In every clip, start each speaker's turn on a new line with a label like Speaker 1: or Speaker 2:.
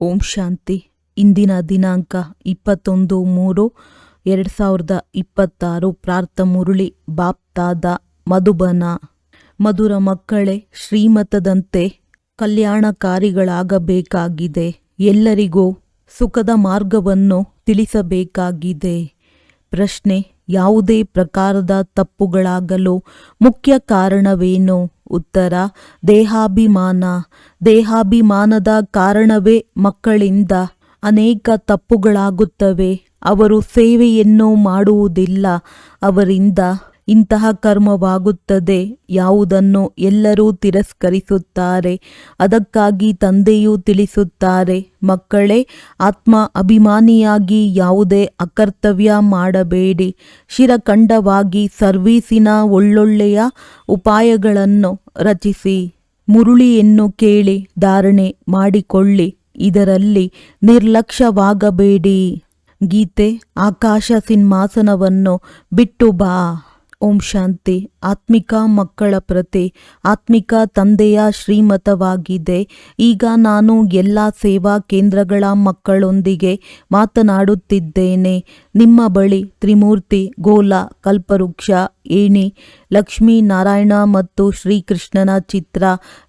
Speaker 1: ಓಂ ಶಾಂತಿ. ಇಂದಿನ ದಿನಾಂಕ 21/3/2026. ಪ್ರಾರ್ಥ ಮುರಳಿ ಬಾಪ್ತಾದ ಮಧುಬನ. ಮಧುರ ಮಕ್ಕಳೇ, ಶ್ರೀಮತದಂತೆ ಕಲ್ಯಾಣಕಾರಿಗಳಾಗಬೇಕಾಗಿದೆ. ಎಲ್ಲರಿಗೂ ಸುಖದ ಮಾರ್ಗವನ್ನು ತಿಳಿಸಬೇಕಾಗಿದೆ. ಪ್ರಶ್ನೆ: ಯಾವುದೇ ಪ್ರಕಾರದ ತಪ್ಪುಗಳಾಗಲು ಮುಖ್ಯ ಕಾರಣವೇನು? ಉತ್ತರ: ದೇಹಾಭಿಮಾನ. ದೇಹಾಭಿಮಾನದ ಕಾರಣವೇ ಮಕ್ಕಳಿಂದ ಅನೇಕ ತಪ್ಪುಗಳಾಗುತ್ತವೆ. ಅವರು ಸೇವೆಯನ್ನು ಮಾಡುವುದಿಲ್ಲ. ಅವರಿಂದ ಇಂತಹ ಕರ್ಮವಾಗುತ್ತದೆ, ಯಾವುದನ್ನು ಎಲ್ಲರೂ ತಿರಸ್ಕರಿಸುತ್ತಾರೆ. ಅದಕ್ಕಾಗಿ ತಂದೆಯೂ ತಿಳಿಸುತ್ತಾರೆ, ಮಕ್ಕಳೇ, ಆತ್ಮ ಅಭಿಮಾನಿಯಾಗಿ ಯಾವುದೇ ಅಕರ್ತವ್ಯ ಮಾಡಬೇಡಿ. ಶಿರಖಂಡವಾಗಿ ಸರ್ವೀಸಿನ ಒಳ್ಳೊಳ್ಳೆಯ ಉಪಾಯಗಳನ್ನು ರಚಿಸಿ. ಮುರುಳಿಯನ್ನು ಕೇಳಿ ಧಾರಣೆ ಮಾಡಿಕೊಳ್ಳಿ. ಇದರಲ್ಲಿ ನಿರ್ಲಕ್ಷ್ಯವಾಗಬೇಡಿ. ಗೀತೆ: ಆಕಾಶ ಸಿಂಹಾಸನವನ್ನು ಬಿಟ್ಟು ಬಾ. ಓಂ ಶಾಂತಿ. ಆತ್ಮಿಕ ಮಕ್ಕಳ ಪ್ರತಿ ಆತ್ಮಿಕ ತಂದೆಯ ಶ್ರೀಮತವಾಗಿದೆ. ಈಗ ನಾನು ಎಲ್ಲ ಸೇವಾ ಕೇಂದ್ರಗಳ ಮಕ್ಕಳೊಂದಿಗೆ ಮಾತನಾಡುತ್ತಿದ್ದೇನೆ. ನಿಮ್ಮ ಬಳಿ ತ್ರಿಮೂರ್ತಿ, ಗೋಲ, ಕಲ್ಪವೃಕ್ಷ, ಏಣಿ, ಲಕ್ಷ್ಮೀ ನಾರಾಯಣ ಮತ್ತು ಶ್ರೀಕೃಷ್ಣನ ಚಿತ್ರ,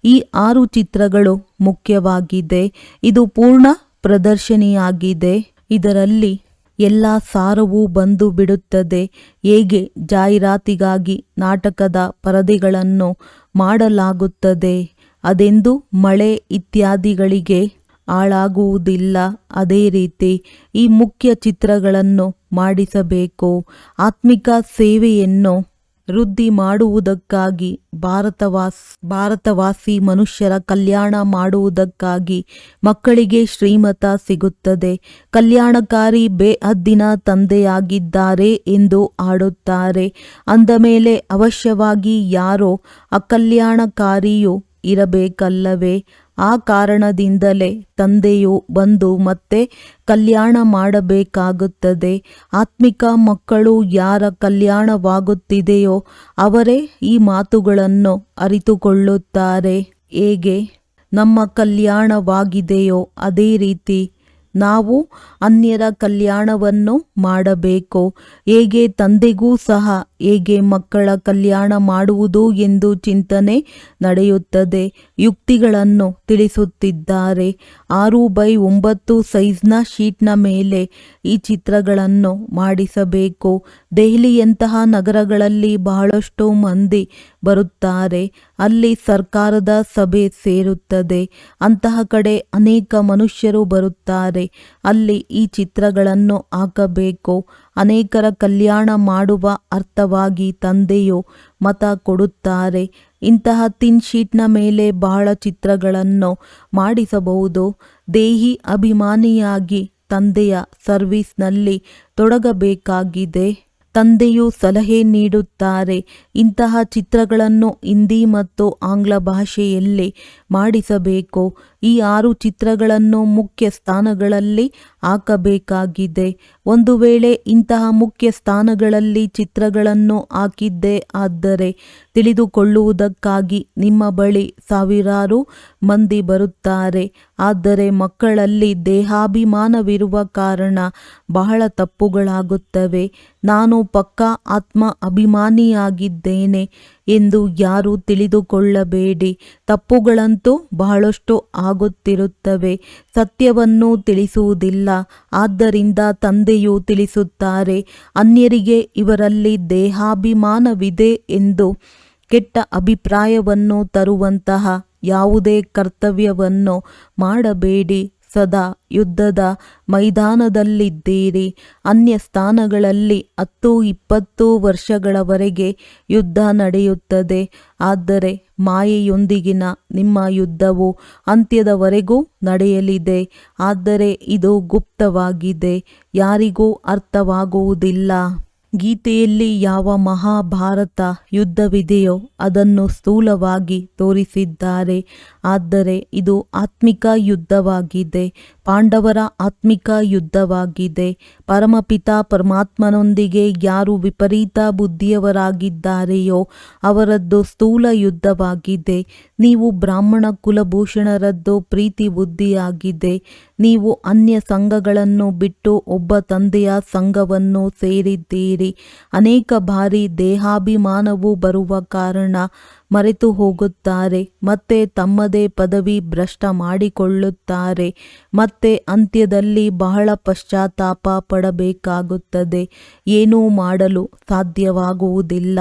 Speaker 1: ಈ 6 ಚಿತ್ರಗಳು ಮುಖ್ಯವಾಗಿದೆ. ಇದು ಪೂರ್ಣ ಪ್ರದರ್ಶನಿಯಾಗಿದೆ. ಇದರಲ್ಲಿ ಎಲ್ಲ ಸಾರವೂ ಬಂದು ಬಿಡುತ್ತದೆ. ಹೇಗೆ ಜಾಹೀರಾತಿಗಾಗಿ ನಾಟಕದ ಪರದೆಗಳನ್ನು ಮಾಡಲಾಗುತ್ತದೆ, ಅದೆಂದು ಮಳೆ ಇತ್ಯಾದಿಗಳಿಗೆ ಹಾಳಾಗುವುದಿಲ್ಲ. ಅದೇ ರೀತಿ ಈ ಮುಖ್ಯ ಚಿತ್ರಗಳನ್ನು ಮಾಡಿಸಬೇಕು. ಆತ್ಮಿಕ ಸೇವೆಯನ್ನು ವೃದ್ಧಿ ಮಾಡುವುದಕ್ಕಾಗಿ, ಭಾರತವಾಸಿ ಮನುಷ್ಯರ ಕಲ್ಯಾಣ ಮಾಡುವುದಕ್ಕಾಗಿ ಮಕ್ಕಳಿಗೆ ಶ್ರೀಮತ ಸಿಗುತ್ತದೆ. ಕಲ್ಯಾಣಕಾರಿ ಬೇಹದ್ದಿನ ತಂದೆಯಾಗಿದ್ದಾರೆ ಎಂದು ಆಡುತ್ತಾರೆ. ಅಂದಮೇಲೆ ಅವಶ್ಯವಾಗಿ ಯಾರೋ ಅಕಲ್ಯಾಣಕಾರಿಯೂ ಇರಬೇಕಲ್ಲವೇ? ಆ ಕಾರಣದಿಂದಲೇ ತಂದೆಯು ಬಂದು ಮತ್ತೆ ಕಲ್ಯಾಣ ಮಾಡಬೇಕಾಗುತ್ತದೆ. ಆತ್ಮಿಕ ಮಕ್ಕಳು ಯಾರ ಕಲ್ಯಾಣವಾಗುತ್ತಿದೆಯೋ ಅವರೇ ಈ ಮಾತುಗಳನ್ನು ಅರಿತುಕೊಳ್ಳುತ್ತಾರೆ. ಹೇಗೆ ನಮ್ಮ ಕಲ್ಯಾಣವಾಗಿದೆಯೋ ಅದೇ ರೀತಿ ನಾವು ಅನ್ಯರ ಕಲ್ಯಾಣವನ್ನು ಮಾಡಬೇಕು. ಹೇಗೆ ತಂದೆಗೂ ಸಹ ಹೇಗೆ ಮಕ್ಕಳ ಕಲ್ಯಾಣ ಮಾಡುವುದು ಎಂದು ಚಿಂತನೆ ನಡೆಯುತ್ತದೆ. ಯುಕ್ತಿಗಳನ್ನು ತಿಳಿಸುತ್ತಿದ್ದಾರೆ. 6x9 ಸೈಜ್ನ ಶೀಟ್ನ ಮೇಲೆ ಈ ಚಿತ್ರಗಳನ್ನು ಮಾಡಿಸಬೇಕು. ದೆಹಲಿಯಂತಹ ನಗರಗಳಲ್ಲಿ ಬಹಳಷ್ಟು ಮಂದಿ ಬರುತ್ತಾರೆ. ಅಲ್ಲಿ ಸರ್ಕಾರದ ಸಭೆ ಸೇರುತ್ತದೆ. ಅಂತಹ ಕಡೆ ಅನೇಕ ಮನುಷ್ಯರು ಬರುತ್ತಾರೆ. ಅಲ್ಲಿ ಈ ಚಿತ್ರಗಳನ್ನು ಹಾಕಬೇಕು. ಅನೇಕರ ಕಲ್ಯಾಣ ಮಾಡುವ ಅರ್ಥವಾಗಿ ತಂದೆಯು ಮತ ಕೊಡುತ್ತಾರೆ. ಇಂತಹ ತಿನ್ ಶೀಟ್ನ ಮೇಲೆ ಬಹಳ ಚಿತ್ರಗಳನ್ನು ಮಾಡಿಸಬಹುದು. ದೇಹಿ ಅಭಿಮಾನಿಯಾಗಿ ತಂದೆಯ ಸರ್ವಿಸ್ನಲ್ಲಿ ತೊಡಗಬೇಕಾಗಿದೆ. ತಂದೆಯು ಸಲಹೆ ನೀಡುತ್ತಾರೆ. ಇಂತಹ ಚಿತ್ರಗಳನ್ನು ಹಿಂದಿ ಮತ್ತು ಆಂಗ್ಲ ಭಾಷೆಯಲ್ಲಿ ಮಾಡಿಸಬೇಕು. ಈ 6 ಚಿತ್ರಗಳನ್ನು ಮುಖ್ಯ ಸ್ಥಾನಗಳಲ್ಲಿ ಹಾಕಬೇಕಾಗಿದೆ. ಒಂದು ವೇಳೆ ಇಂತಹ ಮುಖ್ಯ ಸ್ಥಾನಗಳಲ್ಲಿ ಚಿತ್ರಗಳನ್ನು ಹಾಕಿದ್ದೇ ಆದರೆ ತಿಳಿದುಕೊಳ್ಳುವುದಕ್ಕಾಗಿ ನಿಮ್ಮ ಬಳಿ ಸಾವಿರಾರು ಮಂದಿ ಬರುತ್ತಾರೆ. ಆದರೆ ಮಕ್ಕಳಲ್ಲಿ ದೇಹಾಭಿಮಾನವಿರುವ ಕಾರಣ ಬಹಳ ತಪ್ಪುಗಳಾಗುತ್ತವೆ. ನಾನು ಪಕ್ಕಾ ಆತ್ಮ ಅಭಿಮಾನಿಯಾಗಿದ್ದೇನೆ ಎಂದು ಯಾರೂ ತಿಳಿದುಕೊಳ್ಳಬೇಡಿ. ತಪ್ಪುಗಳಂತೂ ಬಹಳಷ್ಟು ಆಗುತ್ತಿರುತ್ತವೆ. ಸತ್ಯವನ್ನು ತಿಳಿಸುವುದಿಲ್ಲ. ಆದ್ದರಿಂದ ತಂದೆಯು ತಿಳಿಸುತ್ತಾರೆ, ಅನ್ಯರಿಗೆ ಇವರಲ್ಲಿ ದೇಹಾಭಿಮಾನವಿದೆ ಎಂದು ಕೆಟ್ಟ ಅಭಿಪ್ರಾಯವನ್ನು ತರುವಂತಹ ಯಾವುದೇ ಕರ್ತವ್ಯವನ್ನು ಮಾಡಬೇಡಿ. ಸದಾ ಯುದ್ಧದ ಮೈದಾನದಲ್ಲಿದ್ದೀರಿ. ಅನ್ಯ ಸ್ಥಾನಗಳಲ್ಲಿ 10-20 ವರ್ಷಗಳವರೆಗೆ ಯುದ್ಧ ನಡೆಯುತ್ತದೆ. ಆದರೆ ಮಾಯೆಯೊಂದಿಗಿನ ನಿಮ್ಮ ಯುದ್ಧವು ಅಂತ್ಯದವರೆಗೂ ನಡೆಯಲಿದೆ. ಆದರೆ ಇದು ಗುಪ್ತವಾಗಿದೆ, ಯಾರಿಗೂ ಅರ್ಥವಾಗುವುದಿಲ್ಲ. ಗೀತೆಯಲ್ಲಿ ಯಾವ ಮಹಾಭಾರತ ಯುದ್ಧವಿದೆಯೋ ಅದನ್ನು ಸ್ಥೂಲವಾಗಿ ತೋರಿಸಿದ್ದಾರೆ. ಆದರೆ ಇದು ಆತ್ಮಿಕ ಯುದ್ಧವಾಗಿದೆ. ಪಾಂಡವರ ಆತ್ಮಿಕ ಯುದ್ಧವಾಗಿದೆ. ಪರಮಪಿತ ಪರಮಾತ್ಮನೊಂದಿಗೆ ಯಾರು ವಿಪರೀತ ಬುದ್ಧಿಯವರಾಗಿದ್ದಾರೆಯೋ ಅವರದ್ದು ಸ್ಥೂಲ ಯುದ್ಧವಾಗಿದೆ. ನೀವು ಬ್ರಾಹ್ಮಣ ಕುಲಭೂಷಣರದ್ದು ಪ್ರೀತಿ ಬುದ್ಧಿಯಾಗಿದೆ. ನೀವು ಅನ್ಯ ಸಂಘಗಳನ್ನು ಬಿಟ್ಟು ಒಬ್ಬ ತಂದೆಯ ಸಂಘವನ್ನು ಸೇರಿದ್ದೀರಿ. ಅನೇಕ ಬಾರಿ ದೇಹಾಭಿಮಾನವು ಬರುವ ಕಾರಣ ಮರೆತು ಹೋಗುತ್ತಾರೆ, ಮತ್ತೆ ತಮ್ಮದೇ ಪದವಿ ಭ್ರಷ್ಟ ಮಾಡಿಕೊಳ್ಳುತ್ತಾರೆ, ಮತ್ತೆ ಅಂತ್ಯದಲ್ಲಿ ಬಹಳ ಪಶ್ಚಾತ್ತಾಪ ಪಡಬೇಕಾಗುತ್ತದೆ. ಏನೂ ಮಾಡಲು ಸಾಧ್ಯವಾಗುವುದಿಲ್ಲ.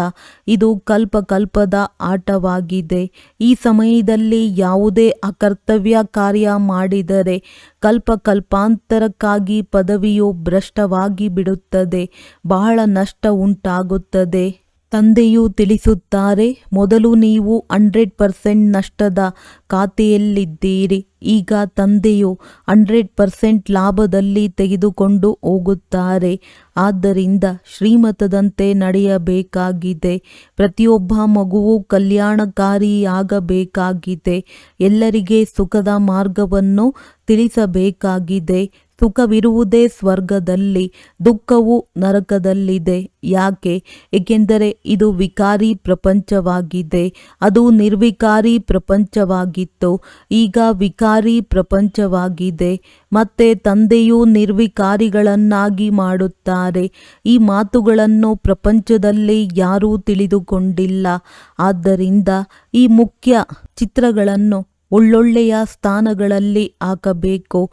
Speaker 1: ಇದು ಕಲ್ಪದ ಆಟವಾಗಿದೆ. ಈ ಸಮಯದಲ್ಲಿ ಯಾವುದೇ ಅಕರ್ತವ್ಯ ಕಾರ್ಯ ಮಾಡಿದರೆ ಕಲ್ಪಾಂತರಕ್ಕಾಗಿ ಪದವಿಯು ಭ್ರಷ್ಟವಾಗಿ ಬಿಡುತ್ತದೆ, ಬಹಳ ನಷ್ಟ ಉಂಟಾಗುತ್ತದೆ. ತಂದೆಯು ತಿಳಿಸುತ್ತಾರೆ, ಮೊದಲು ನೀವು 100% ನಷ್ಟದ ಖಾತೆಯಲ್ಲಿದ್ದೀರಿ. ಈಗ ತಂದೆಯು 100% ಲಾಭದಲ್ಲಿ ತೆಗೆದುಕೊಂಡು ಹೋಗುತ್ತಾರೆ. ಆದ್ದರಿಂದ ಶ್ರೀಮತದಂತೆ ನಡೆಯಬೇಕಾಗಿದೆ. ಪ್ರತಿಯೊಬ್ಬ ಮಗುವು ಕಲ್ಯಾಣಕಾರಿಯಾಗಬೇಕಾಗಿದೆ. ಎಲ್ಲರಿಗೆ ಸುಖದ ಮಾರ್ಗವನ್ನು ತಿಳಿಸಬೇಕಾಗಿದೆ. ಸುಖವಿರುವುದೇ ಸ್ವರ್ಗದಲ್ಲಿ, ದುಃಖವು ನರಕದಲ್ಲಿದೆ. ಯಾಕೆ? ಏಕೆಂದರೆ ಇದು ವಿಕಾರಿ ಪ್ರಪಂಚವಾಗಿದೆ. ಅದು ನಿರ್ವಿಕಾರಿ ಪ್ರಪಂಚವಾಗಿತ್ತು, ಈಗ ವಿಕಾರಿ ಪ್ರಪಂಚವಾಗಿದೆ. ಮತ್ತೆ ತಂದೆಯು ನಿರ್ವಿಕಾರಿಗಳನ್ನಾಗಿ ಮಾಡುತ್ತಾರೆ. ಈ ಮಾತುಗಳನ್ನು ಪ್ರಪಂಚದಲ್ಲಿ ಯಾರೂ ತಿಳಿದುಕೊಂಡಿಲ್ಲ. ಆದ್ದರಿಂದ ಈ ಮುಖ್ಯ ಚಿತ್ರಗಳನ್ನು ಒಳ್ಳೊಳ್ಳೆಯ ಸ್ಥಾನಗಳಲ್ಲಿ ಹಾಕಬೇಕು.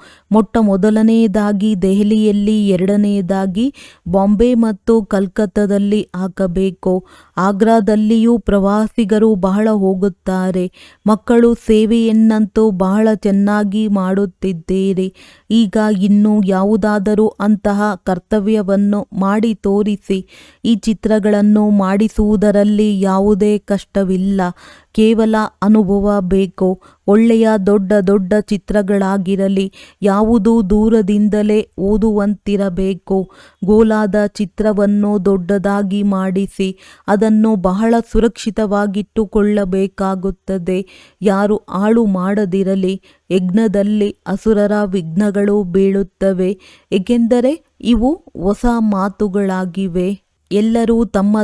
Speaker 1: ಮೊದಲನೆಯದಾಗಿ ದೆಹಲಿಯಲ್ಲಿ, ಎರಡನೆಯದಾಗಿ ಬಾಂಬೆ ಮತ್ತು ಕಲ್ಕತ್ತಾದಲ್ಲಿ ಹಾಕಬೇಕು. ಆಗ್ರಾದಲ್ಲಿಯೂ ಪ್ರವಾಸಿಗರು ಬಹಳ ಹೋಗುತ್ತಾರೆ. ಮಕ್ಕಳು ಸೇವೆಯನ್ನಂತೂ ಬಹಳ ಚೆನ್ನಾಗಿ ಮಾಡುತ್ತಿದ್ದೀರಿ. ಈಗ ಇನ್ನೂ ಯಾವುದಾದರೂ ಅಂತಹ ಕರ್ತವ್ಯವನ್ನು ಮಾಡಿ ತೋರಿಸಿ. ಈ ಚಿತ್ರಗಳನ್ನು ಮಾಡಿಸುವುದರಲ್ಲಿ ಯಾವುದೇ ಕಷ್ಟವಿಲ್ಲ, ಕೇವಲ ಅನುಭವ ಬೇಕು. ಒಳ್ಳೆಯ ದೊಡ್ಡ ಚಿತ್ರಗಳಾಗಿರಲಿ, ಯಾವುದು ದೂರದಿಂದಲೇ ಓದುವಂತಿರಬೇಕು. ಗೋಲಾದ ಚಿತ್ರವನ್ನು ದೊಡ್ಡದಾಗಿ ಮಾಡಿಸಿ ಅದನ್ನು ಬಹಳ ಸುರಕ್ಷಿತವಾಗಿಟ್ಟುಕೊಳ್ಳಬೇಕಾಗುತ್ತದೆ. ಯಾರು ಹಾಳು ಮಾಡದಿರಲಿ. ಯಜ್ಞದಲ್ಲಿ ಅಸುರರ ವಿಘ್ನಗಳು ಬೀಳುತ್ತವೆ, ಏಕೆಂದರೆ ಇವು ಹೊಸ ಮಾತುಗಳಾಗಿವೆ. ಎಲ್ಲರೂ ತಮ್ಮ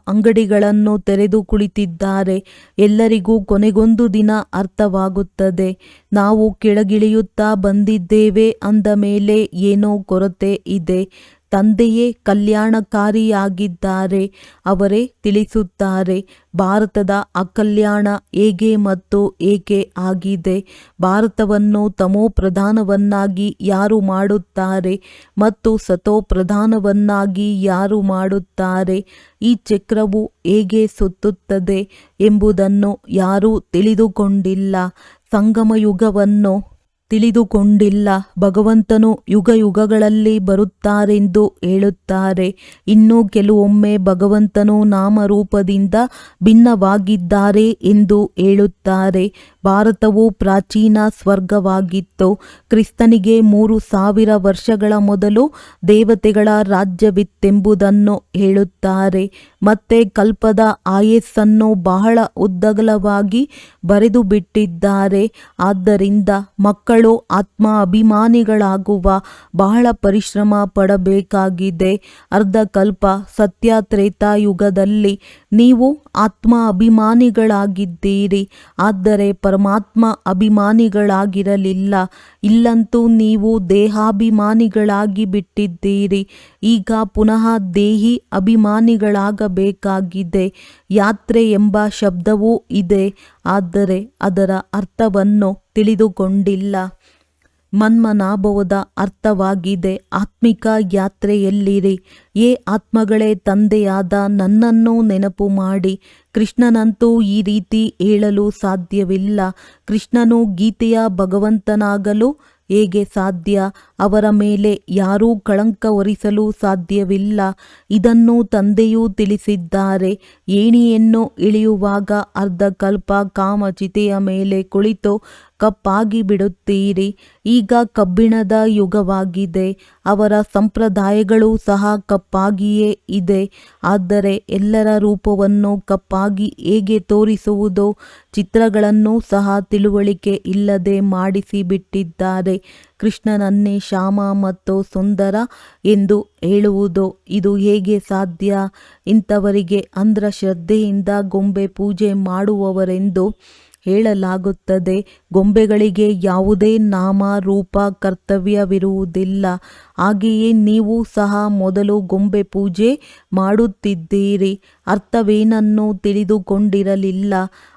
Speaker 1: ಅಂಗಡಿಗಳನ್ನು ತೆರೆದು ಕುಳಿತಿದ್ದಾರೆ. ಎಲ್ಲರಿಗೂ ಕೊನೆಗೊಂದು ದಿನ ಅರ್ಥವಾಗುತ್ತದೆ. ನಾವು ಕೆಳಗಿಳಿಯುತ್ತಾ ಬಂದಿದ್ದೇವೆ ಅಂದ ಮೇಲೆ ಏನೋ ಕೊರತೆ ಇದೆ. ತಂದೆಯೇ ಕಲ್ಯಾಣಕಾರಿಯಾಗಿದ್ದಾರೆ. ಅವರೇ ತಿಳಿಸುತ್ತಾರೆ ಭಾರತದ ಅಕಲ್ಯಾಣ ಹೇಗೆ ಮತ್ತು ಏಕೆ ಆಗಿದೆ. ಭಾರತವನ್ನು ತಮೋಪ್ರಧಾನವನ್ನಾಗಿ ಯಾರು ಮಾಡುತ್ತಾರೆ ಮತ್ತು ಸತೋಪ್ರಧಾನವನ್ನಾಗಿ ಯಾರು ಮಾಡುತ್ತಾರೆ. ಈ ಚಕ್ರವು ಹೇಗೆ ಸುತ್ತುತ್ತದೆ ಎಂಬುದನ್ನು ಯಾರೂ ತಿಳಿದುಕೊಂಡಿಲ್ಲ. ಸಂಗಮಯುಗವನ್ನು ತಿಳಿದುಕೊಂಡಿಲ್ಲ. ಭಗವಂತನು ಯುಗಗಳಲ್ಲಿ ಬರುತ್ತಾರೆಂದು ಹೇಳುತ್ತಾರೆ. ಇನ್ನು ಕೆಲವೊಮ್ಮೆ ಭಗವಂತನು ನಾಮರೂಪದಿಂದ ಭಿನ್ನವಾಗಿದ್ದಾರೆ ಎಂದು ಹೇಳುತ್ತಾರೆ. ಭಾರತವು ಪ್ರಾಚೀನ ಸ್ವರ್ಗವಾಗಿತ್ತು. ಕ್ರಿಸ್ತನಿಗೆ 3000 ವರ್ಷಗಳ ಮೊದಲು ದೇವತೆಗಳ ರಾಜ್ಯವಿತ್ತೆಂಬುದನ್ನು ಹೇಳುತ್ತಾರೆ. ಮತ್ತೆ ಕಲ್ಪದ ಆಯಸ್ಸನ್ನು ಬಹಳ ಉದ್ದಗಲವಾಗಿ ಬರೆದು ಬಿಟ್ಟಿದ್ದಾರೆ. ಆದ್ದರಿಂದ ಮಕ್ಕಳು ಆತ್ಮ ಅಭಿಮಾನಿಗಳಾಗುವ ಬಹಳ ಪರಿಶ್ರಮ ಪಡಬೇಕಾಗಿದೆ. ಅರ್ಧಕಲ್ಪ ಸತ್ಯ ತ್ರೇತಾಯುಗದಲ್ಲಿ ನೀವು ಆತ್ಮ ಅಭಿಮಾನಿಗಳಾಗಿದ್ದೀರಿ, ಆದರೆ ಪರಮಾತ್ಮ ಅಭಿಮಾನಿಗಳಾಗಿರಲಿಲ್ಲ. ಇಲ್ಲಂತೂ ನೀವು ದೇಹಾಭಿಮಾನಿಗಳಾಗಿ ಬಿಟ್ಟಿದ್ದೀರಿ. ಈಗ ಪುನಃ ದೇಹಿ ಅಭಿಮಾನಿಗಳಾಗಬೇಕಾಗಿದೆ. ಯಾತ್ರೆ ಎಂಬ ಶಬ್ದವೂ ಇದೆ, ಆದರೆ ಅದರ ಅರ್ಥವನ್ನು ತಿಳಿದುಕೊಂಡಿಲ್ಲ. ಮನ್ಮನಾಭವದ ಅರ್ಥವಾಗಿದೆ ಆತ್ಮಿಕ ಯಾತ್ರೆಯಲ್ಲಿರಿ. ಏ ಆತ್ಮಗಳೇ, ತಂದೆಯಾದ ನನ್ನನ್ನು ನೆನಪು ಮಾಡಿ. ಕೃಷ್ಣನಂತೂ ಈ ರೀತಿ ಹೇಳಲು ಸಾಧ್ಯವಿಲ್ಲ. ಕೃಷ್ಣನು ಗೀತೆಯ ಭಗವಂತನಾಗಲು ಹೇಗೆ ಸಾಧ್ಯ? ಅವರ ಮೇಲೆ ಯಾರೂ ಕಳಂಕ ಹೊರಿಸಲು ಸಾಧ್ಯವಿಲ್ಲ. ಇದನ್ನು ತಂದೆಯೂ ತಿಳಿಸಿದ್ದಾರೆ. ಏಣಿಯನ್ನು ಇಳಿಯುವಾಗ ಅರ್ಧಕಲ್ಪ ಕಾಮಚಿತೆಯ ಮೇಲೆ ಕುಳಿತು ಕಪ್ಪಾಗಿ ಬಿಡುತ್ತೀರಿ. ಈಗ ಕಬ್ಬಿಣದ ಯುಗವಾಗಿದೆ. ಅವರ ಸಂಪ್ರದಾಯಗಳು ಸಹ ಕಪ್ಪಾಗಿಯೇ ಇದೆ. ಆದರೆ ಎಲ್ಲರ ರೂಪವನ್ನು ಕಪ್ಪಾಗಿ ಹೇಗೆ ತೋರಿಸುವುದೋ ಚಿತ್ರಗಳನ್ನು ಸಹ ತಿಳುವಳಿಕೆ ಇಲ್ಲದೆ ಮಾಡಿಸಿ ಬಿಟ್ಟಿದ್ದಾರೆ. ಕೃಷ್ಣನನ್ನೇ ಶ್ಯಾಮ ಮತ್ತು ಸುಂದರ ಎಂದು ಹೇಳುವುದು ಇದು ಹೇಗೆ ಸಾಧ್ಯ? ಇಂಥವರಿಗೆ ಅಂಧಶ್ರದ್ಧೆಯಿಂದ ಗೊಂಬೆ ಪೂಜೆ ಮಾಡುವವರೆಂದು ಹೇಳಲಾಗುತ್ತದೆ. ಗೊಂಬೆಗಳಿಗೆ ಯಾವುದೇ ನಾಮ ರೂಪ ಕರ್ತವ್ಯವಿರುವುದಿಲ್ಲ. ಹಾಗೆಯೇ ನೀವು ಸಹ ಮೊದಲು ಗೊಂಬೆ ಪೂಜೆ ಮಾಡುತ್ತಿದ್ದೀರಿ. ಅರ್ಥವೇನನ್ನೂ ತಿಳಿದುಕೊಂಡಿರಲಿಲ್ಲ.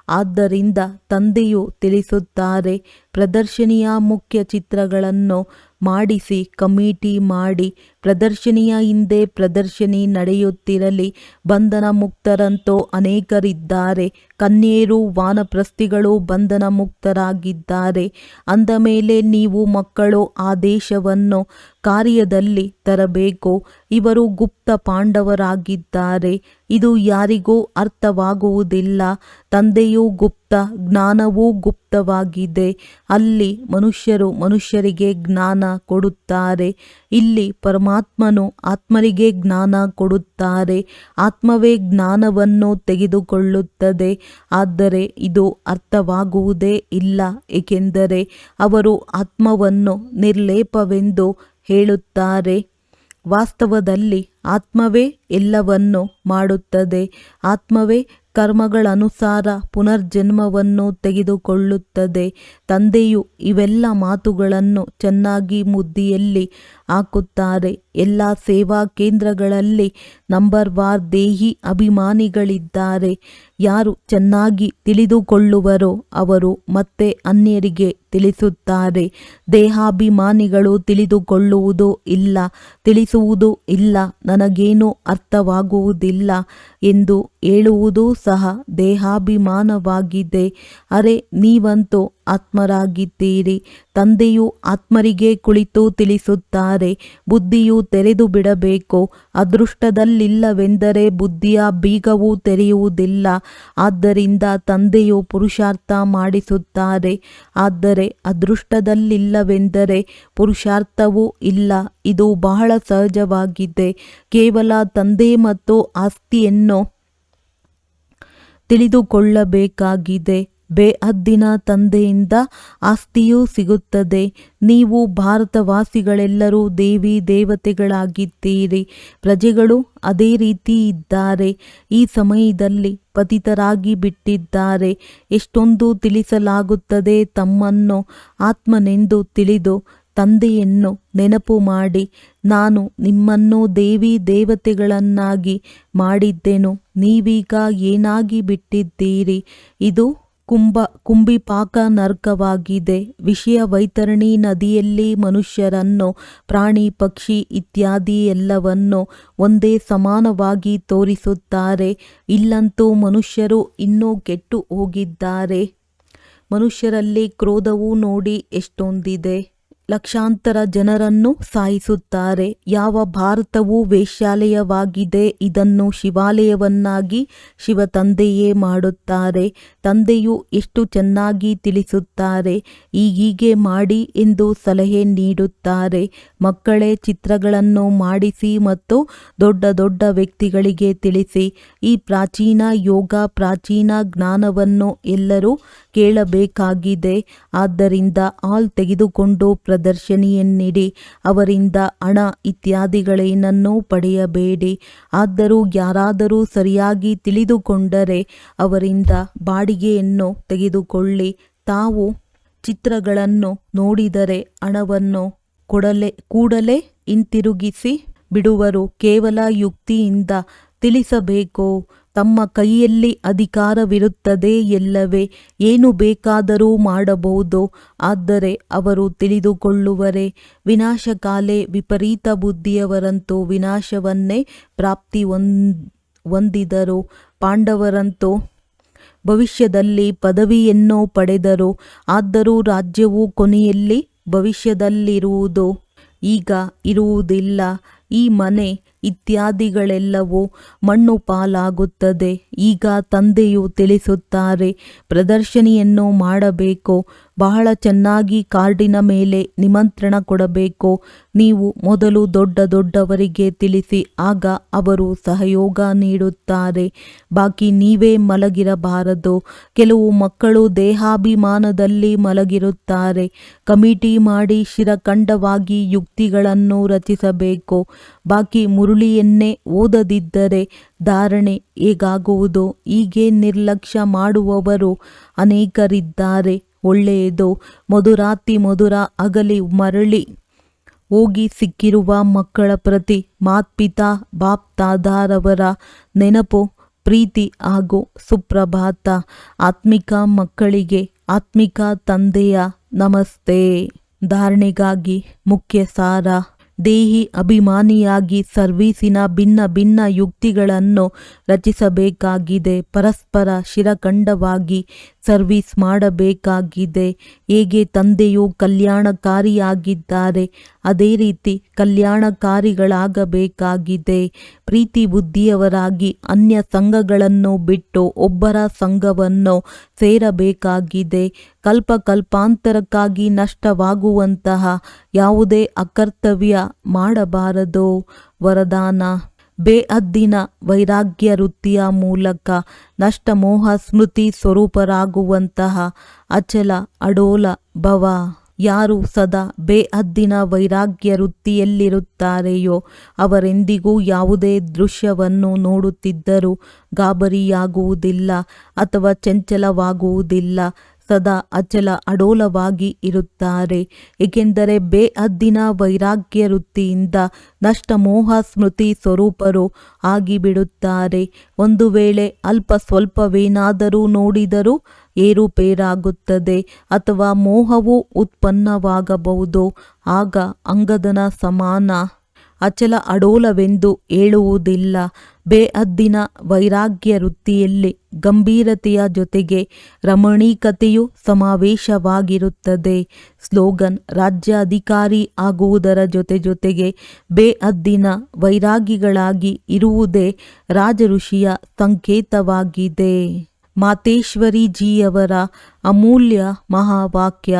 Speaker 1: ಆದ್ದರಿಂದ ತಂದೆಯು ತಿಳಿಸುತ್ತಾರೆ, ಪ್ರದರ್ಶನಿಯ ಮುಖ್ಯ ಚಿತ್ರಗಳನ್ನು ಮಾಡಿಸಿ ಕಮಿಟಿ ಮಾಡಿ. ಪ್ರದರ್ಶನಿಯ ಹಿಂದೆ ಪ್ರದರ್ಶನಿ ನಡೆಯುತ್ತಿರಲಿ. ಬಂಧನ ಮುಕ್ತರಂತೂ ಅನೇಕರಿದ್ದಾರೆ. ಕನ್ಯೆಯರು ವಾನಪ್ರಸ್ಥಿಗಳು ಬಂಧನ ಮುಕ್ತರಾಗಿದ್ದಾರೆ. ಅಂದ ಮೇಲೆ ನೀವು ಮಕ್ಕಳು ಆದೇಶವನ್ನು ಕಾರ್ಯದಲ್ಲಿ ತರಬೇಕು. ಇವರು ಗುಪ್ತ ಪಾಂಡವರಾಗಿದ್ದಾರೆ. ಇದು ಯಾರಿಗೂ ಅರ್ಥವಾಗುವುದಿಲ್ಲ. ತಂದೆಯೂ ಗುಪ್ತ, ಜ್ಞಾನವೂ ಗುಪ್ತವಾಗಿದೆ. ಅಲ್ಲಿ ಮನುಷ್ಯರು ಮನುಷ್ಯರಿಗೆ ಜ್ಞಾನ ಕೊಡುತ್ತಾರೆ. ಇಲ್ಲಿ ಪರಮಾತ್ಮನು ಆತ್ಮರಿಗೆ ಜ್ಞಾನ ಕೊಡುತ್ತಾರೆ. ಆತ್ಮವೇ ಜ್ಞಾನವನ್ನು ತೆಗೆದುಕೊಳ್ಳುತ್ತದೆ. ಆದರೆ ಇದು ಅರ್ಥವಾಗುವುದೇ ಇಲ್ಲ, ಏಕೆಂದರೆ ಅವರು ಆತ್ಮವನ್ನು ನಿರ್ಲೇಪವೆಂದು ಹೇಳುತ್ತಾರೆ. ವಾಸ್ತವದಲ್ಲಿ ಆತ್ಮವೇ ಎಲ್ಲವನ್ನು ಮಾಡುತ್ತದೆ. ಆತ್ಮವೇ ಕರ್ಮಗಳನುಸಾರ ಪುನರ್ಜನ್ಮವನ್ನು ತೆಗೆದುಕೊಳ್ಳುತ್ತದೆ. ತಂದೆಯು ಇವೆಲ್ಲ ಮಾತುಗಳನ್ನು ಚೆನ್ನಾಗಿ ಮುದ್ದಿಯಲ್ಲಿ ಹಾಕುತ್ತಾರೆ. ಎಲ್ಲ ಸೇವಾ ಕೇಂದ್ರಗಳಲ್ಲಿ ನಂಬರ್ವಾರ್ ದೇಹಿ ಅಭಿಮಾನಿಗಳಿದ್ದಾರೆ. ಯಾರು ಚೆನ್ನಾಗಿ ತಿಳಿದುಕೊಳ್ಳುವರೋ ಅವರು ಮತ್ತೆ ಅನ್ಯರಿಗೆ ತಿಳಿಸುತ್ತಾರೆ. ದೇಹಾಭಿಮಾನಿಗಳು ತಿಳಿದುಕೊಳ್ಳುವುದೂ ಇಲ್ಲ, ತಿಳಿಸುವುದೂ ಇಲ್ಲ, ನನಗೇನೂ ಅರ್ಥವಾಗುವುದಿಲ್ಲ ಎಂದು ಹೇಳುವುದೂ ಸಹ ದೇಹಾಭಿಮಾನವಾಗಿದೆ. ಅರೆ, ನೀವಂತೂ ಆತ್ಮರಾಗಿದ್ದೀರಿ. ತಂದೆಯು ಆತ್ಮರಿಗೆ ಕುಳಿತು ತಿಳಿಸುತ್ತಾರೆ, ಬುದ್ಧಿಯು ತೆರೆದು ಬಿಡಬೇಕು. ಅದೃಷ್ಟದಲ್ಲಿಲ್ಲವೆಂದರೆ ಬುದ್ಧಿಯ ಬೀಗವೂ ತೆರೆಯುವುದಿಲ್ಲ. ಆದ್ದರಿಂದ ತಂದೆಯು ಪುರುಷಾರ್ಥ ಮಾಡಿಸುತ್ತಾರೆ. ಆದರೆ ಅದೃಷ್ಟದಲ್ಲಿಲ್ಲವೆಂದರೆ ಪುರುಷಾರ್ಥವೂ ಇಲ್ಲ. ಇದು ಬಹಳ ಸಹಜವಾಗಿದೆ. ಕೇವಲ ತಂದೆ ಮತ್ತು ಆಸ್ತಿಯನ್ನು ತಿಳಿದುಕೊಳ್ಳಬೇಕಾಗಿದೆ. ಬೇಹದ್ದಿನ ತಂದೆಯಿಂದ ಆಸ್ತಿಯೂ ಸಿಗುತ್ತದೆ. ನೀವು ಭಾರತವಾಸಿಗಳೆಲ್ಲರೂ ದೇವಿ ದೇವತೆಗಳಾಗಿದ್ದೀರಿ. ಪ್ರಜೆಗಳು ಅದೇ ರೀತಿ ಇದ್ದಾರೆ. ಈ ಸಮಯದಲ್ಲಿ ಪತಿತರಾಗಿ ಬಿಟ್ಟಿದ್ದಾರೆ. ಎಷ್ಟೊಂದು ತಿಳಿಸಲಾಗುತ್ತದೆ. ತಮ್ಮನ್ನು ಆತ್ಮನೆಂದು ತಿಳಿದು ತಂದೆಯನ್ನು ನೆನಪು ಮಾಡಿ, ನಾನು ನಿಮ್ಮನ್ನು ದೇವಿ ದೇವತೆಗಳನ್ನಾಗಿ ಮಾಡಿದ್ದೆನು, ನೀವೀಗ ಏನಾಗಿ ಬಿಟ್ಟಿದ್ದೀರಿ. ಇದು ಕುಂಭಿಪಾಕ ನರ್ಕವಾಗಿದೆ. ವಿಷಯ ವೈತರಣಿ ನದಿಯಲ್ಲಿ ಮನುಷ್ಯರನ್ನು, ಪ್ರಾಣಿ ಪಕ್ಷಿ ಇತ್ಯಾದಿ ಎಲ್ಲವನ್ನು ಒಂದೇ ಸಮಾನವಾಗಿ ತೋರಿಸುತ್ತಾರೆ. ಇಲ್ಲಂತೂ ಮನುಷ್ಯರು ಇನ್ನೂ ಕೆಟ್ಟು ಹೋಗಿದ್ದಾರೆ. ಮನುಷ್ಯರಲ್ಲಿ ಕ್ರೋಧವೂ ನೋಡಿ ಎಷ್ಟೊಂದಿದೆ. ಲಕ್ಷಾಂತರ ಜನರನ್ನು ಸಾಯಿಸುತ್ತಾರೆ. ಯಾವ ಭಾರತವು ವೇಶ್ಯಾಲಯವಾಗಿದೆ, ಇದನ್ನು ಶಿವಾಲಯವನ್ನಾಗಿ ಶಿವ ತಂದೆಯೇ ಮಾಡುತ್ತಾರೆ. ತಂದೆಯು ಎಷ್ಟು ಚೆನ್ನಾಗಿ ತಿಳಿಸುತ್ತಾರೆ. ಹೀಗೆ ಮಾಡಿ ಎಂದು ಸಲಹೆ ನೀಡುತ್ತಾರೆ. ಮಕ್ಕಳೇ, ಚಿತ್ರಗಳನ್ನು ಮಾಡಿಸಿ ಮತ್ತು ದೊಡ್ಡ ದೊಡ್ಡ ವ್ಯಕ್ತಿಗಳಿಗೆ ತಿಳಿಸಿ. ಈ ಪ್ರಾಚೀನ ಯೋಗ, ಪ್ರಾಚೀನ ಜ್ಞಾನವನ್ನು ಎಲ್ಲರೂ ಕೇಳಬೇಕಾಗಿದೆ. ಆದ್ದರಿಂದ ಹಾಲ್ ತೆಗೆದುಕೊಂಡು ಪ್ರದರ್ಶನಿಯನ್ನಿಡಿ. ಅವರಿಂದ ಹಣ ಇತ್ಯಾದಿಗಳೇನನ್ನೂ ಪಡೆಯಬೇಡಿ. ಆದರೂ ಯಾರಾದರೂ ಸರಿಯಾಗಿ ತಿಳಿದುಕೊಂಡರೆ ಅವರಿಂದ ಬಾಡಿಗೆಯನ್ನು ತೆಗೆದುಕೊಳ್ಳಿ. ತಾವು ಚಿತ್ರಗಳನ್ನು ನೋಡಿದರೆ ಹಣವನ್ನು ಕೂಡಲೇ ಹಿಂತಿರುಗಿಸಿ ಬಿಡುವರು. ಕೇವಲ ಯುಕ್ತಿಯಿಂದ ತಿಳಿಸಬೇಕು. ತಮ್ಮ ಕೈಯಲ್ಲಿ ಅಧಿಕಾರವಿರುತ್ತದೆ ಎಲ್ಲವೇ, ಏನು ಬೇಕಾದರೂ ಮಾಡಬಹುದು. ಆದರೆ ಅವರು ತಿಳಿದುಕೊಳ್ಳುವರೆ. ವಿನಾಶಕಾಲೇ ವಿಪರೀತ ಬುದ್ಧಿಯವರಂತೂ ವಿನಾಶವನ್ನೇ ಪ್ರಾಪ್ತಿ ಹೊಂದಿದರು. ಪಾಂಡವರಂತೂ ಭವಿಷ್ಯದಲ್ಲಿ ಪದವಿಯನ್ನು ಪಡೆದರು. ಆದರೂ ರಾಜ್ಯವು ಕೊನೆಯಲ್ಲಿ ಭವಿಷ್ಯದಲ್ಲಿರುವುದು, ಈಗ ಇರುವುದಿಲ್ಲ. ಈ ಮನೆ ಇತ್ಯಾದಿಗಳೆಲ್ಲವೂ ಮಣ್ಣು ಪಾಲಾಗುತ್ತದೆ. ಈಗ ತಂದೆಯು ತಿಳಿಸುತ್ತಾರೆ, ಪ್ರದರ್ಶನಿಯನ್ನು ಮಾಡಬೇಕು. ಬಹಳ ಚೆನ್ನಾಗಿ ಕಾರ್ಡಿನ ಮೇಲೆ ನಿಮಂತ್ರಣ ಕೊಡಬೇಕು. ನೀವು ಮೊದಲು ದೊಡ್ಡವರಿಗೆ ತಿಳಿಸಿ, ಆಗ ಅವರು ಸಹಯೋಗ ನೀಡುತ್ತಾರೆ. ಬಾಕಿ ನೀವೇ ಮಲಗಿರಬಾರದು. ಕೆಲವು ಮಕ್ಕಳು ದೇಹಾಭಿಮಾನದಲ್ಲಿ ಮಲಗಿರುತ್ತಾರೆ. ಕಮಿಟಿ ಮಾಡಿ ಶಿರಖಂಡವಾಗಿ ಯುಕ್ತಿಗಳನ್ನು ರಚಿಸಬೇಕು. ಬಾಕಿ ಮುರುಳಿಯನ್ನೇ ಓದದಿದ್ದರೆ ಧಾರಣೆ ಹೇಗಾಗುವುದು? ಹೀಗೆ ನಿರ್ಲಕ್ಷ್ಯ ಮಾಡುವವರು ಅನೇಕರಿದ್ದಾರೆ. ಒಳ್ಳೆಯದು, ಮಧುರಾತಿ ಮಧುರ ಅಗಲಿ ಮರಳಿ ಹೋಗಿ ಸಿಕ್ಕಿರುವ ಮಕ್ಕಳ ಪ್ರತಿ ಮಾತ್ಪಿತಾ ಬಾಪ್ ತಾದಾರವರ ನೆನಪು, ಪ್ರೀತಿ ಹಾಗೂ ಸುಪ್ರಭಾತ. ಆತ್ಮಿಕ ಮಕ್ಕಳಿಗೆ ಆತ್ಮಿಕ ತಂದೆಯ ನಮಸ್ತೆ. ಧಾರಣೆಗಾಗಿ ಮುಖ್ಯ ಸಾರ: ದೇಹಿ ಅಭಿಮಾನಿಯಾಗಿ ಸರ್ವೀಸಿನ ಭಿನ್ನ ಭಿನ್ನ ಯುಕ್ತಿಗಳನ್ನು ರಚಿಸಬೇಕಾಗಿದೆ. ಪರಸ್ಪರ ಶಿರಖಂಡವಾಗಿ ಸರ್ವೀಸ್ ಮಾಡಬೇಕಾಗಿದೆ. ಹೇಗೆ ತಂದೆಯು ಕಲ್ಯಾಣಕಾರಿಯಾಗಿದ್ದಾರೆ ಅದೇ ರೀತಿ ಕಲ್ಯಾಣಕಾರಿಗಳಾಗಬೇಕಾಗಿದೆ. ಪ್ರೀತಿ ಬುದ್ಧಿಯವರಾಗಿ ಅನ್ಯ ಸಂಘಗಳನ್ನು ಬಿಟ್ಟು ಒಬ್ಬರ ಸಂಘವನ್ನು ಸೇರಬೇಕಾಗಿದೆ. ಕಲ್ಪಾಂತರಕ್ಕಾಗಿ ನಷ್ಟವಾಗುವಂತಹ ಯಾವುದೇ ಅಕರ್ತವ್ಯ ಮಾಡಬಾರದು. ವರದಾನ: ಬೇಅದ್ದಿನ ವೈರಾಗ್ಯ ವೃತ್ತಿಯ ಮೂಲಕ ನಷ್ಟಮೋಹ ಸ್ಮೃತಿ ಸ್ವರೂಪರಾಗುವಂತಹ ಅಚಲ ಅಡೋಲ ಭವ. ಯಾರು ಸದಾ ಬೇಅದ್ದಿನ ವೈರಾಗ್ಯ ವೃತ್ತಿಯಲ್ಲಿರುತ್ತಾರೆಯೋ ಅವರೆಂದಿಗೂ ಯಾವುದೇ ದೃಶ್ಯವನ್ನು ನೋಡುತ್ತಿದ್ದರೂ ಗಾಬರಿಯಾಗುವುದಿಲ್ಲ ಅಥವಾ ಚಂಚಲವಾಗುವುದಿಲ್ಲ. ಸದಾ ಅಚಲ ಅಡೋಲವಾಗಿ ಇರುತ್ತಾರೆ. ಏಕೆಂದರೆ ಬೇಅದ್ದಿನ ವೈರಾಗ್ಯ ವೃತ್ತಿಯಿಂದ ನಷ್ಟಮೋಹ ಸ್ಮೃತಿ ಸ್ವರೂಪರು ಆಗಿಬಿಡುತ್ತಾರೆ. ಒಂದು ವೇಳೆ ಅಲ್ಪ ಸ್ವಲ್ಪವೇನಾದರೂ ನೋಡಿದರೂ ಏರುಪೇರಾಗುತ್ತದೆ ಅಥವಾ ಮೋಹವು ಉತ್ಪನ್ನವಾಗಬಹುದು. ಆಗ ಅಂಗದನ ಸಮಾನ ಅಚಲ ಅಡೋಲವೆಂದು ಹೇಳುವುದಿಲ್ಲ. ಬೇಅದ್ದಿನ ವೈರಾಗ್ಯ ವೃತ್ತಿಯಲ್ಲಿ ಗಂಭೀರತೆಯ ಜೊತೆಗೆ ರಮಣೀಕತೆಯು ಸಮಾವೇಶವಾಗಿರುತ್ತದೆ. ಸ್ಲೋಗನ್: ರಾಜ್ಯಾಧಿಕಾರಿ ಆಗುವುದರ ಜೊತೆಗೆ ಬೇಅದ್ದಿನ ವೈರಾಗಿಗಳಾಗಿ ಇರುವುದೇ ರಾಜಋಷಿಯ ಸಂಕೇತವಾಗಿದೆ. ಮಾತೇಶ್ವರಿಜಿಯವರ ಅಮೂಲ್ಯ ಮಹಾವಾಕ್ಯ: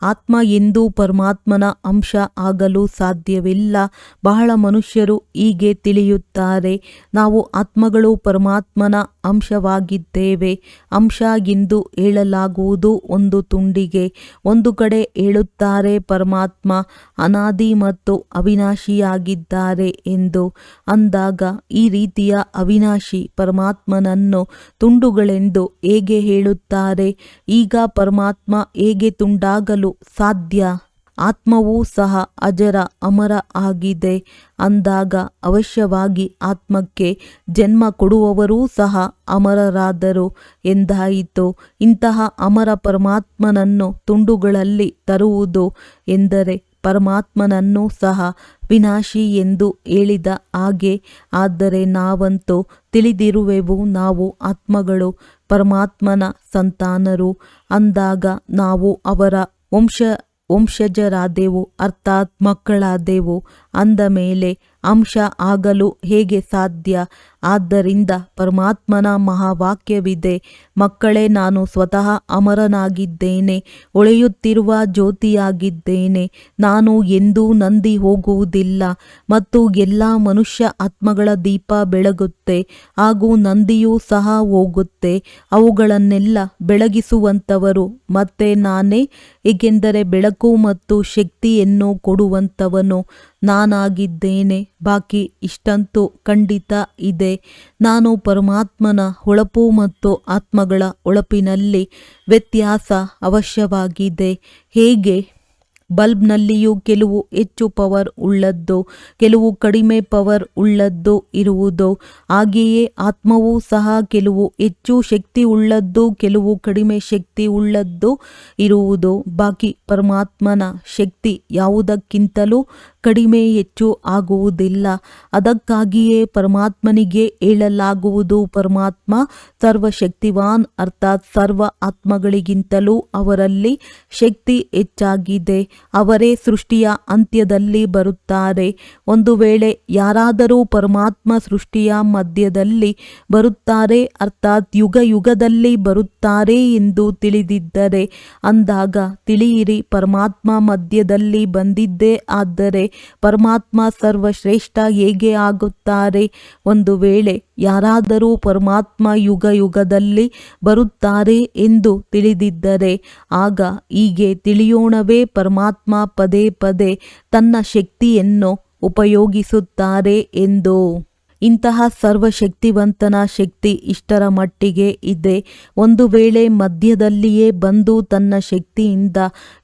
Speaker 1: ಆತ್ಮ ಎಂದೂ ಪರಮಾತ್ಮನ ಅಂಶ ಆಗಲು ಸಾಧ್ಯವಿಲ್ಲ. ಬಹಳ ಮನುಷ್ಯರು ಹೀಗೆ ತಿಳಿಯುತ್ತಾರೆ: ನಾವು ಆತ್ಮಗಳು ಪರಮಾತ್ಮನ ಅಂಶವಾಗಿದ್ದೇವೆ. ಅಂಶ ಎಂದು ಹೇಳಲಾಗುವುದು ಒಂದು ತುಂಡಿಗೆ. ಒಂದು ಕಡೆ ಹೇಳುತ್ತಾರೆ ಪರಮಾತ್ಮ ಅನಾದಿ ಮತ್ತು ಅವಿನಾಶಿಯಾಗಿದ್ದಾರೆ ಎಂದು. ಅಂದಾಗ ಈ ರೀತಿಯ ಅವಿನಾಶಿ ಪರಮಾತ್ಮನನ್ನು ತುಂಡುಗಳೆಂದು ಹೇಗೆ ಹೇಳುತ್ತಾರೆ? ಈಗ ಪರಮಾತ್ಮ ಹೇಗೆ ತುಂಡಾಗಲು ಸಾಧ್ಯ? ಆತ್ಮವೂ ಸಹ ಅಜರ ಅಮರ ಆಗಿದೆ. ಅಂದಾಗ ಅವಶ್ಯವಾಗಿ ಆತ್ಮಕ್ಕೆ ಜನ್ಮ ಕೊಡುವವರೂ ಸಹ ಅಮರರಾದರು ಎಂದಾಯಿತು. ಇಂತಹ ಅಮರ ಪರಮಾತ್ಮನನ್ನು ತುಂಡುಗಳಲ್ಲಿ ತರುವುದು ಎಂದರೆ ಪರಮಾತ್ಮನನ್ನು ಸಹ ವಿನಾಶಿ ಎಂದು ಹೇಳಿದ ಹಾಗೆ. ಆದರೆ ನಾವಂತೂ ತಿಳಿದಿರುವೆವು, ನಾವು ಆತ್ಮಗಳು ಪರಮಾತ್ಮನ ಸಂತಾನರು. ಅಂದಾಗ ನಾವು ಅವರ ವಂಶಜರಾದೆವು, ಅರ್ಥಾತ್ ಮಕ್ಕಳಾದೆವು. ಅಂದ ಮೇಲೆ ಅಂಶ ಆಗಲು ಹೇಗೆ ಸಾಧ್ಯ? ಆದ್ದರಿಂದ ಪರಮಾತ್ಮನ ಮಹಾವಾಕ್ಯವಿದೆ: ಮಕ್ಕಳೇ, ನಾನು ಸ್ವತಃ ಅಮರನಾಗಿದ್ದೇನೆ, ಹೊಳೆಯುತ್ತಿರುವ ಜ್ಯೋತಿಯಾಗಿದ್ದೇನೆ. ನಾನು ಎಂದೂ ನಂದಿ ಹೋಗುವುದಿಲ್ಲ ಮತ್ತು ಎಲ್ಲ ಮನುಷ್ಯ ಆತ್ಮಗಳ ದೀಪ ಬೆಳಗುತ್ತೆ ಹಾಗೂ ನಂದಿಯೂ ಸಹ ಹೋಗುತ್ತೆ. ಅವುಗಳನ್ನೆಲ್ಲ ಬೆಳಗಿಸುವಂಥವರು ಮತ್ತೆ ನಾನೇ. ಏಕೆಂದರೆ ಬೆಳಕು ಮತ್ತು ಶಕ್ತಿಯನ್ನು ಕೊಡುವಂಥವನು ನಾನಾಗಿದ್ದೇನೆ. ಬಾಕಿ ಇಷ್ಟಂತೂ ಖಂಡಿತ ಇದೆ: ನಾನು ಪರಮಾತ್ಮನ ಹೊಳಪು ಮತ್ತು ಆತ್ಮಗಳ ಹೊಳಪಿನಲ್ಲಿ ವ್ಯತ್ಯಾಸ ಅವಶ್ಯವಾಗಿದೆ. ಹೇಗೆ ಬಲ್ಬ್ನಲ್ಲಿಯೂ ಕೆಲವು ಹೆಚ್ಚು ಪವರ್ ಉಳ್ಳದ್ದು, ಕೆಲವು ಕಡಿಮೆ ಪವರ್ ಉಳ್ಳದ್ದು ಇರುವುದು, ಹಾಗೆಯೇ ಆತ್ಮವೂ ಸಹ ಕೆಲವು ಹೆಚ್ಚು ಶಕ್ತಿ ಉಳ್ಳದ್ದು, ಕೆಲವು ಕಡಿಮೆ ಶಕ್ತಿ ಉಳ್ಳದ್ದು ಇರುವುದು. ಬಾಕಿ ಪರಮಾತ್ಮನ ಶಕ್ತಿ ಯಾವುದಕ್ಕಿಂತಲೂ ಕಡಿಮೆ ಹೆಚ್ಚು ಆಗುವುದಿಲ್ಲ. ಅದಕ್ಕಾಗಿಯೇ ಪರಮಾತ್ಮನಿಗೆ ಹೇಳಲಾಗುವುದು ಪರಮಾತ್ಮ ಸರ್ವಶಕ್ತಿವಾನ್, ಅರ್ಥಾತ್ ಸರ್ವ ಆತ್ಮಗಳಿಗಿಂತಲೂ ಅವರಲ್ಲಿ ಶಕ್ತಿ ಹೆಚ್ಚಾಗಿದೆ. ಅವರೇ ಸೃಷ್ಟಿಯ ಅಂತ್ಯದಲ್ಲಿ ಬರುತ್ತಾರೆ. ಒಂದು ವೇಳೆ ಯಾರಾದರೂ ಪರಮಾತ್ಮ ಸೃಷ್ಟಿಯ ಮಧ್ಯದಲ್ಲಿ ಬರುತ್ತಾರೆ, ಅರ್ಥಾತ್ ಯುಗ ಯುಗದಲ್ಲಿ ಬರುತ್ತಾರೆ ಎಂದು ತಿಳಿದಿದ್ದರೆ, ಅಂದಾಗ ತಿಳಿಯಿರಿ ಪರಮಾತ್ಮ ಮಧ್ಯದಲ್ಲಿ ಬಂದಿದ್ದೇ ಆದರೆ ಪರಮಾತ್ಮ ಸರ್ವಶ್ರೇಷ್ಠ ಹೇಗೆ ಆಗುತ್ತಾರೆ? ಒಂದು ವೇಳೆ ಯಾರಾದರೂ ಪರಮಾತ್ಮ ಯುಗ ಯುಗದಲ್ಲಿ ಬರುತ್ತಾರೆ ಎಂದು ತಿಳಿದಿದ್ದರೆ, ಆಗ ಹೀಗೆ ತಿಳಿಯೋಣವೇ, ಪರಮಾತ್ಮ ಪದೇ ಪದೇ ತನ್ನ ಶಕ್ತಿಯನ್ನು ಉಪಯೋಗಿಸುತ್ತಾರೆ ಎಂದು. ಇಂತಹ ಸರ್ವಶಕ್ತಿವಂತನ ಶಕ್ತಿ ಇಷ್ಟರ ಮಟ್ಟಿಗೆ ಇದೆ. ಒಂದು ವೇಳೆ ಮಧ್ಯದಲ್ಲಿಯೇ ಬಂದು ತನ್ನ ಶಕ್ತಿಯಿಂದ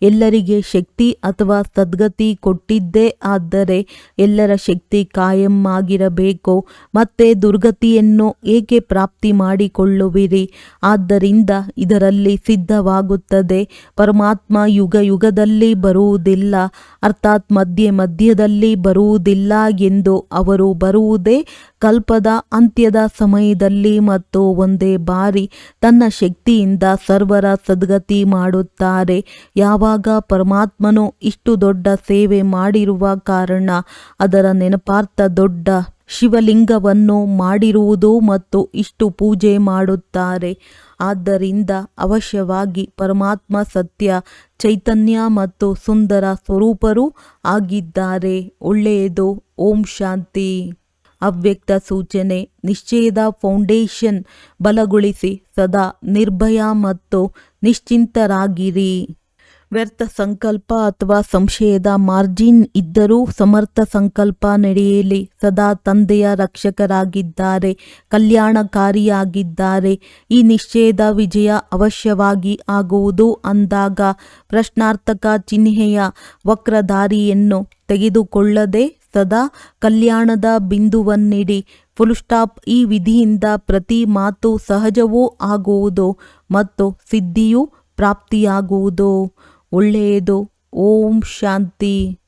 Speaker 1: ಎಲ್ಲರಿಗೆ ಶಕ್ತಿ ಅಥವಾ ಸದ್ಗತಿ ಕೊಟ್ಟಿದ್ದೇ ಆದರೆ ಎಲ್ಲರ ಶಕ್ತಿ ಕಾಯಂ ಆಗಿರಬೇಕು. ಮತ್ತೆ ದುರ್ಗತಿಯನ್ನು ಏಕೆ ಪ್ರಾಪ್ತಿ ಮಾಡಿಕೊಳ್ಳುವಿರಿ? ಆದ್ದರಿಂದ ಇದರಲ್ಲಿ ಸಿದ್ಧವಾಗುತ್ತದೆ. ಪರಮಾತ್ಮ ಯುಗ ಯುಗದಲ್ಲಿ ಬರುವುದಿಲ್ಲ, ಅರ್ಥಾತ್ ಮಧ್ಯದಲ್ಲಿ ಬರುವುದಿಲ್ಲ ಎಂದು. ಅವರು ಬರುವುದೇ ಕಲ್ಪದ ಅಂತ್ಯದ ಸಮಯದಲ್ಲಿ ಮತ್ತು ಒಂದೇ ಬಾರಿ ತನ್ನ ಶಕ್ತಿಯಿಂದ ಸರ್ವರ ಸದ್ಗತಿ ಮಾಡುತ್ತಾರೆ. ಯಾವಾಗ ಪರಮಾತ್ಮನು ಇಷ್ಟು ದೊಡ್ಡ ಸೇವೆ ಮಾಡಿರುವ ಕಾರಣ ಅದರ ನೆನಪಾರ್ಥ ದೊಡ್ಡ ಶಿವಲಿಂಗವನ್ನು ಮಾಡಿರುವುದು ಮತ್ತು ಇಷ್ಟು ಪೂಜೆ ಮಾಡುತ್ತಾರೆ. ಆದ್ದರಿಂದ ಅವಶ್ಯವಾಗಿ ಪರಮಾತ್ಮ ಸತ್ಯ ಚೈತನ್ಯ ಮತ್ತು ಸುಂದರ ಸ್ವರೂಪರೂ ಆಗಿದ್ದಾರೆ. ಒಳ್ಳೆಯದು. ಓಂ ಶಾಂತಿ. ಅವ್ಯಕ್ತ ಸೂಚನೆ. ನಿಶ್ಚಯದ ಫೌಂಡೇಶನ್ ಬಲಗೊಳಿಸಿ ಸದಾ ನಿರ್ಭಯ ಮತ್ತು ನಿಶ್ಚಿಂತರಾಗಿರಿ. ವ್ಯರ್ಥ ಸಂಕಲ್ಪ ಅಥವಾ ಸಂಶಯದ ಮಾರ್ಜಿನ್ ಇದ್ದರೂ ಸಮರ್ಥ ಸಂಕಲ್ಪ ನಡೆಯಲಿ. ಸದಾ ತಂದೆಯ ರಕ್ಷಕರಾಗಿದ್ದಾರೆ, ಕಲ್ಯಾಣಕಾರಿಯಾಗಿದ್ದಾರೆ. ಈ ನಿಶ್ಚಯದ ವಿಜಯ ಅವಶ್ಯವಾಗಿ ಆಗುವುದು ಅಂದಾಗ ಪ್ರಶ್ನಾರ್ಥಕ ಚಿಹ್ನೆಯ ವಕ್ರದಾರಿಯನ್ನು ತೆಗೆದುಕೊಳ್ಳದೆ ಸದಾ ಕಲ್ಯಾಣದ ಬಿಂದುವನ್ನಿಡಿ. Full stop. ಈ ವಿಧಿಯಿಂದ ಪ್ರತಿ ಮಾತು ಸಹಜವೂ ಆಗುವುದು ಮತ್ತು ಸಿದ್ಧಿಯೂ ಪ್ರಾಪ್ತಿಯಾಗುವುದು. ಒಳ್ಳೆಯದು. ಓಂ ಶಾಂತಿ.